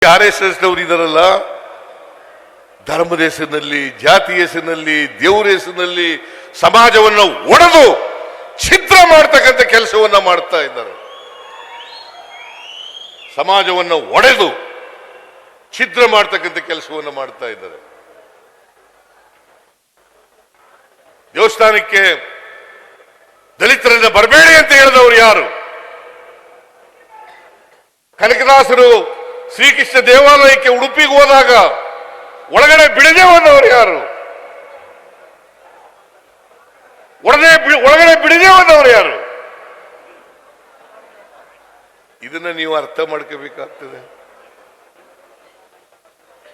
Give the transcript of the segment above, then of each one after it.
RSS ನವರು ಇದಾರಲ್ಲ, ಧರ್ಮದ ಹೆಸರಿನಲ್ಲಿ, ಜಾತಿ ಹೆಸರಿನಲ್ಲಿ, ದೇವರ ಹೆಸರಿನಲ್ಲಿ ಸಮಾಜವನ್ನು ಒಡೆದು ಛಿದ್ರ ಮಾಡ್ತಕ್ಕಂಥ ಕೆಲಸವನ್ನ ಮಾಡ್ತಾ ಇದ್ದಾರೆ. ಸಮಾಜವನ್ನು ಒಡೆದು ಛಿದ್ರ ಮಾಡ್ತಕ್ಕಂಥ ಕೆಲಸವನ್ನು ಮಾಡ್ತಾ ಇದ್ದಾರೆ. ದೇವಸ್ಥಾನಕ್ಕೆ ದಲಿತರನ್ನ ಬರಬೇಡಿ ಅಂತ ಹೇಳಿದವರು ಯಾರು? ಕನಕದಾಸರು ಶ್ರೀಕೃಷ್ಣ ದೇವಾಲಯಕ್ಕೆ ಉಡುಪಿಗೆ ಹೋದಾಗ ಒಳಗಡೆ ಬಿಡದೆ ಹೋದವರು ಯಾರು? ಒಳಗಡೆ ಬಿಡದೆ ಹೋದವರು ಯಾರು? ಇದನ್ನ ನೀವು ಅರ್ಥ ಮಾಡ್ಕೋಬೇಕಾಗ್ತದೆ.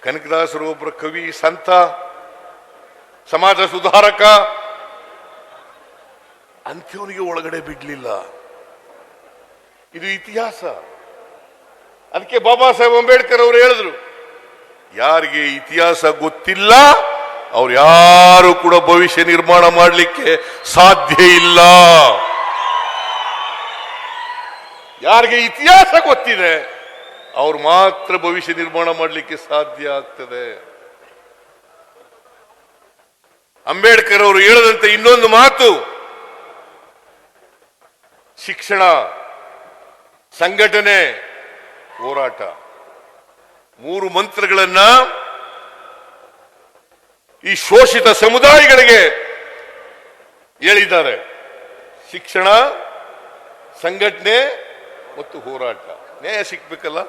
ಕನಕದಾಸರು ಒಬ್ಬರ ಕವಿ, ಸಂತ, ಸಮಾಜ ಸುಧಾರಕ, ಅಂಥವನಿಗೆ ಒಳಗಡೆ ಬಿಡ್ಲಿಲ್ಲ. ಇದು ಇತಿಹಾಸ. ಅದಕ್ಕೆ ಬಾಬಾ ಸಾಹೇಬ್ ಅಂಬೇಡ್ಕರ್ ಅವರು ಹೇಳಿದ್ರು, ಯಾರಿಗೆ ಇತಿಹಾಸ ಗೊತ್ತಿಲ್ಲ ಅವ್ರು ಯಾರು ಕೂಡ ಭವಿಷ್ಯ ನಿರ್ಮಾಣ ಮಾಡಲಿಕ್ಕೆ ಸಾಧ್ಯ ಇಲ್ಲ. ಯಾರಿಗೆ ಇತಿಹಾಸ ಗೊತ್ತಿದೆ ಅವ್ರು ಮಾತ್ರ ಭವಿಷ್ಯ ನಿರ್ಮಾಣ ಮಾಡಲಿಕ್ಕೆ ಸಾಧ್ಯ ಆಗ್ತದೆ. ಅಂಬೇಡ್ಕರ್ ಅವರು ಹೇಳದಂತೆ ಇನ್ನೊಂದು ಮಾತು, ಶಿಕ್ಷಣ, ಸಂಘಟನೆ, ಹೋರಾಟ, ಮೂರು ಮಂತ್ರಗಳನ್ನ ಈ ಶೋಷಿತ ಸಮುದಾಯಗಳಿಗೆ ಹೇಳಿದ್ದಾರೆ. ಶಿಕ್ಷಣ, ಸಂಘಟನೆ ಮತ್ತು ಹೋರಾಟ. ನ್ಯಾಯ ಸಿಕ್ಬೇಕಲ್ಲ.